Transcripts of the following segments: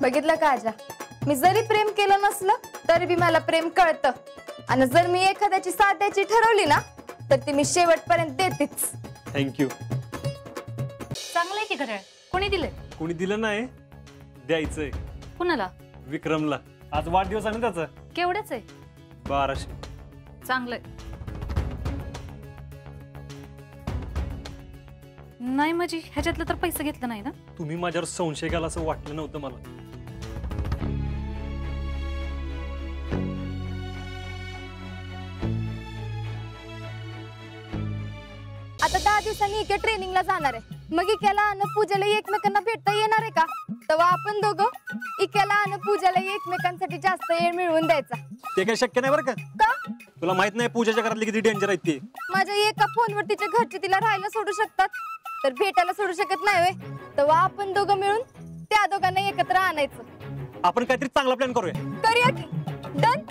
बघितलं का आजा, मी जरी प्रेम केलं नसलं तरी बी मला प्रेम कळतं आणि जर मी एखाद्याची साथ द्यायची ठरवली ना तर ती मी शेवटपर्यंत देतेच. थँक्यू. चांगलंय की घड्याळ. कोणी दिलंय? कोणी दिलं नाही, द्यायचंय. कुणाला? विक्रमला. आज वाढदिवस आहे ना त्याचा. केवढंच आहे? 1200. चांगलंय. नाही म्हणजे ह्याच्यातलं तर पैसे घेतलं नाही ना? तुम्ही माझ्यावर संशय घाला असं वाटलं नव्हतं मला. आता 10 दिवसांनी इके ट्रेनिंगला जाणार आहे. मग इक्याला आणि पूजाला एकमेकांना भेटता येणार आहे का? तेव्हा आपण दोघं इक्याला आणि पूजाला एकमेकांसाठी जास्त वेळ मिळवून द्यायचा. ते काही शक्य नाही बरं का? का? तुला माहित नाही पूजाच्या घरातले किती डेंजर आहेत ते. माझ्या एका फोनवर तिच्या घरचे तिला राहायला सोडू शकतात तर भेटायला सोडू शकत नाही वे. तेव्हा आपण दोघं मिळून त्या दोघांना एकत्र आणायचं. आपण काहीतरी चांगला प्लॅन करूया. करूया की. डन.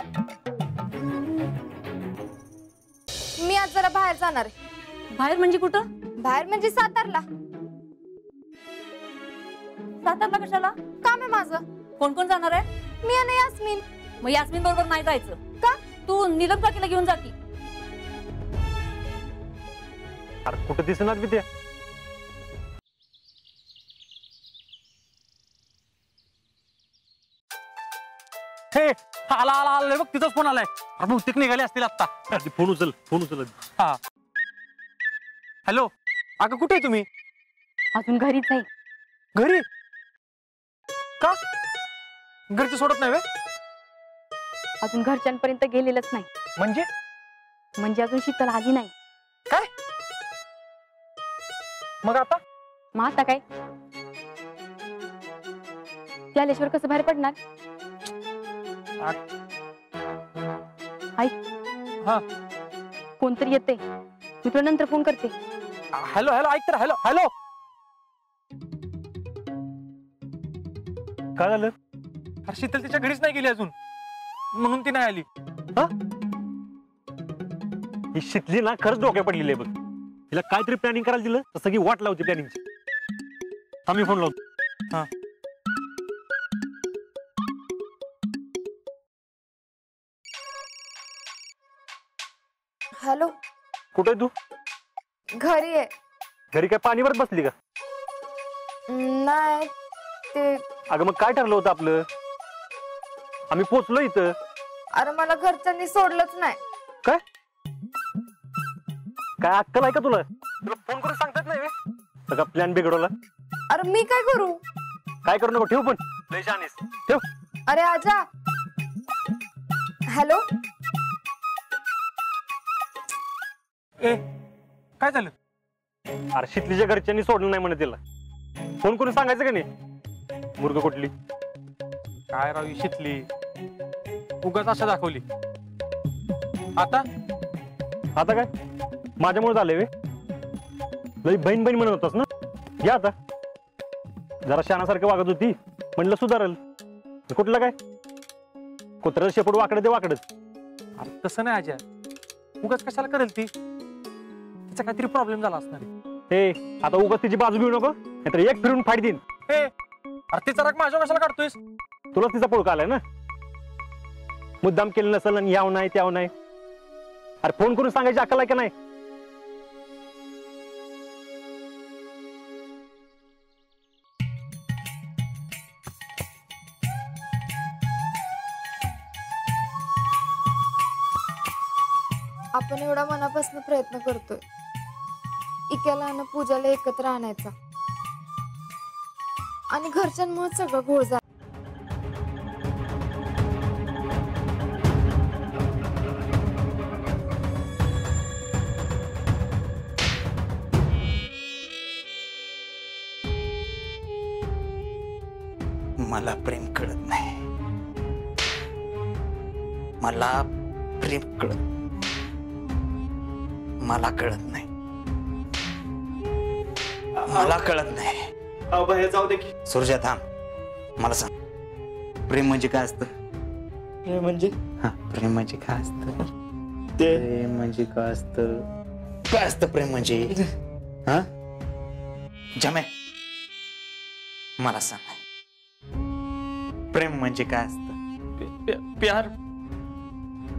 मी आज जरा बाहेर जाणार आहे. बाहेर म्हणजे कुठं? बाहेर म्हणजे सातारला. सातारला कशाला? काम आहे माझं. कोण कोण जाणार आहे? मी आणि यास्मिन. मग यास्मिन बरोबर नाही जायचं का? तू नीलम काकीला घेऊन जाती. अरे कुठं दिसणार बी ते. हे आला आला आला बघ, तिचाच फोन आलाय. अरे बहुतेक निघाले असतील आता. फोन उचल, फोन उचल. हा हॅलो. अगं कुठे आहे तुम्ही? अजून घरीच आहे. घरी का? घरचे सोडत नाही वे? अजून घरच्यांपर्यंत गेलेलंच नाही. म्हणजे अजून शीतल आली नाही. काय? मग आता? मग आता काय? त्याल्याशिवाय कसं बाहेर पडणार? ऐक. हा कोणतरी येते, मी तुला नंतर फोन करते. हॅलो हॅलो ऐक तर. Hello hello. काय झालं? अरे शीतल तिच्या घरीच नाही गेली अजून, म्हणून ती नाही आली. ही शितली ना खरंच डोक्या पडलेली आहे बघ. तिला काहीतरी प्लॅनिंग करायला दिलं तर सगळी वाट लावते प्लॅनिंगची. आम्ही फोन लावतो. हा हॅलो. कुठे तू? घरी आहे. घरी काय पाणी भरत बसली का? नाही ते. अगं मग काय ठरलं होतं आपलं? आम्ही पोचलो इथं. अरे मला घरच्यांनी सोडलंच नाही. काय काय अक्कल आहे का तुला? तुला फोन करून सांगतात नाही सगळा प्लॅन बिघडवला. अरे मी काय करू? काय करू नको, ठेव. पण लय शहाणीस, ठेव. अरे आजा. हॅलो. ए काय झालं? अरे शितलीच्या घरच्यांनी सोडलं नाही म्हणे तिला. फोन करून सांगायचं का नाही? मुर्ग कुठली काय राव शितली, उगाच अशा दाखवली. आता आता काय माझ्यामुळे झाले वे? लई बहीण बहीण म्हणत होतास ना. या आता जरा शहाणासारखं वागत होती, म्हणलं सुधारल. कुठलं काय कुत्र्याचं शेपूट वाकडं ते वाकडच. अरे तसं नाही आजा, उगाच कशाला करेल ती? तिचा काहीतरी प्रॉब्लेम झाला असणार. हे आता उगाच तिची बाजू घेऊ नको, नाहीतर एक फिरून फाईट देईन. अरे तिचा राग माझ्या कशाला काढतोयस? तुला तिचा पोळका आलाय ना. मुद्दाम केलं नसेल आणि याव नाही त्याव नाही. अरे फोन करून सांगायची अक्कल आहे का नाही? आपण एवढा मनापासून प्रयत्न करतोय इक्याला आणि पूजाला एकत्र आणायचा, आणि घरच्यांमुळे सगळं घोळ झाला. मला प्रेम कळत नाही. मला प्रेम कळत, मला कळत नाही. मला कळत नाही. जाऊ दे की. सुरजा थांब, मला सांग प्रेम म्हणजे काय असतं? म्हणजे प्रेम म्हणजे काय असतं? प्रेम म्हणजे काय असतं? काय असतं प्रेम म्हणजे? हा जमे मला सांग. प्रेम म्हणजे काय असतं? प्यार.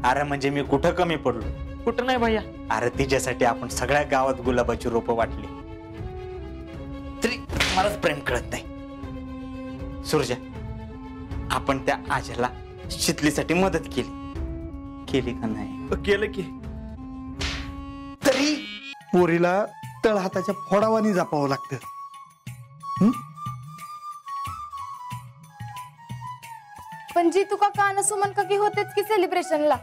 अरे म्हणजे मी कुठं कमी पडलो? कुठं नाही भैया. अरे तिच्यासाठी आपण सगळ्या गावात गुलाबाची रोपं वाटली, तरी मलाच प्रेम कळत नाही. सुरजा, आपण त्या आज्याला शितलीसाठी मदत केली का नाही? केलं की. तरी पोरीला तळहाताच्या फोडावानी जपावं लागतं. पण जी तुका कान सुमन का की होतेच की सेलिब्रेशनला.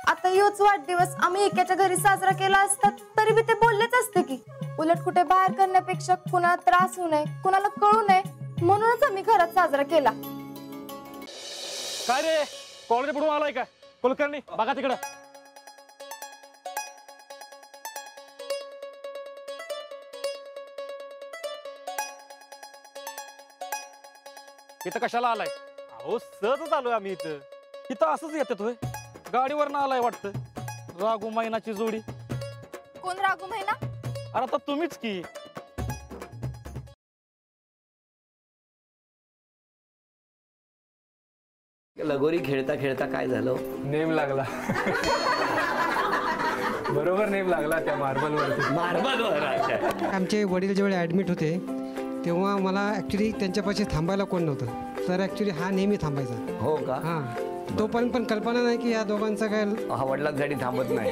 आता योच वाढदिवस आम्ही एकाच्या घरी साजरा केला असता तरी बी ते बोललेच असते की. उलट कुठे बाहेर करण्यापेक्षा कुणाला त्रास होऊ नये, कुणाला कळू नये म्हणूनच आम्ही घरात साजरा केला. काय रे, कॉलेज पडून आलाय का? कुलकर्णी बघा तिकडं. इथं कशाला आलाय? अहो सहजच आलोय आम्ही इथं. इथं असंच येतात होय? गाडीवर ना आलाय वाटतं. रागू मैनाची जोडी. कोण रागू महिना? अरे आता तुम्हीच की. लगोरी खेळता खेळता काय झालं? नेम लागला. बरोबर नेम लागला त्या मार्बलवरती. मार्बलवर. आमचे वडील जेव्हा ॲडमिट होते तेव्हा मला ॲक्च्युली त्यांच्यापाशी थांबायला कोण नव्हतं. तर ॲक्च्युली हा नेहमी थांबायचा. हो का? हां, तोपर्यंत पण कल्पना नाही की या दोघांचा काय हा वडिलांसाठी थांबत नाही.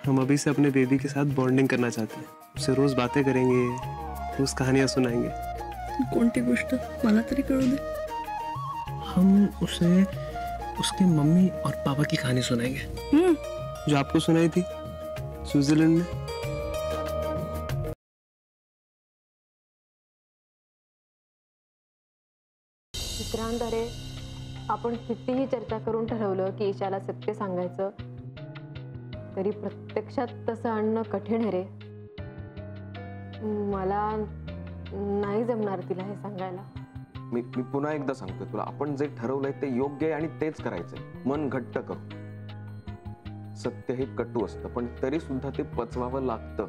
हम अभी से अपने बेबी के साथ बॉन्डिंग करना चाहते हैं. उससे रोज बातें करेंगे, रोज कहानियां सुनाएंगे. कोणती गोष्ट मला तरी कळू दे. हम उसे उसकी मम्मी और पापा की कहानी सुनाएंगे, जो आपको सुनाई थी स्विट्जरलैंड में. मित्रांद्वारे आपण कितीही चर्चा करून ठरवलं की ईशाला सत्य सांगायचं, तरी प्रत्यक्षात तसं आणणं कठीण आहे रे. मला नाही जमणार तिला हे सांगायला. मी पुन्हा एकदा सांगतोय तुला, आपण जे ठरवलंय ते योग्य आहे आणि तेच करायचंय. मन घट्ट करू. सत्य हे कटू असतं पण तरी सुद्धा ते पचवावं लागतं.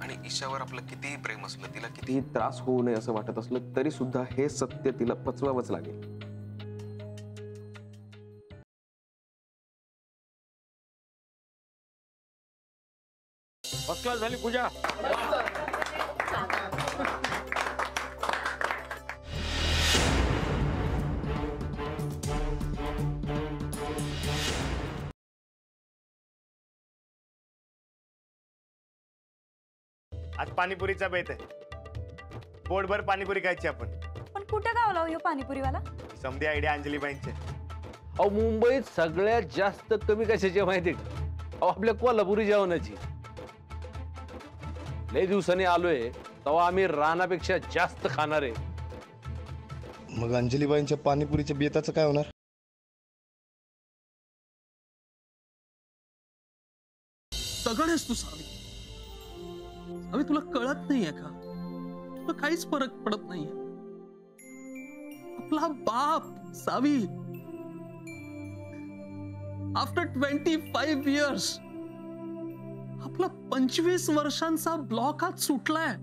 आणि ईशावर आपलं कितीही प्रेम असलं, तिला कितीही त्रास होऊ नये असं वाटत असलं तरी सुद्धा हे सत्य तिला पचवावंच लागेल. फर्स्ट क्लास झाली पूजा. आज पाणीपुरीचा बेत आहे. पोटभर पाणीपुरी खायची आपण. पण कुठं गावला हो पाणीपुरीवाला? समधी आयडिया अंजलीबाईंचे. अहो मुंबईत सगळ्यात जास्त कमी कशाची माहिती का? अहो आपल्या कोल्हापुरी जेवणाची. लय दिवसांनी आलोय तेव्हा आम्ही रानापेक्षा जास्त खाणार आहे. मग अंजलीबाईंच्या पाणीपुरीच्या बेताचं काय होणार? दगड आहेस तू सावी. सावी तुला कळत नाहीये का? तुला काहीच फरक पडत नाहीये. आपला बाप सावी आफ्टर 25 years आपला 25 वर्षांचा ब्लॉक आज सुटलाय.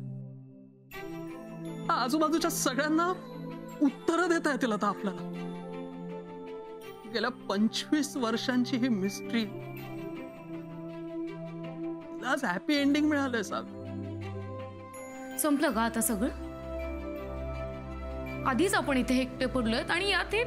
आजूबाजूच्या सगळ्यांना उत्तर देता येतील आता आपल्याला. गेल्या 25 वर्षांची ही मिस्ट्री आज हॅपी एंडिंग मिळालंय साहेब. संपलं का आता सगळं? आधीच आपण इथे एकटे पडलोय आणि यात हे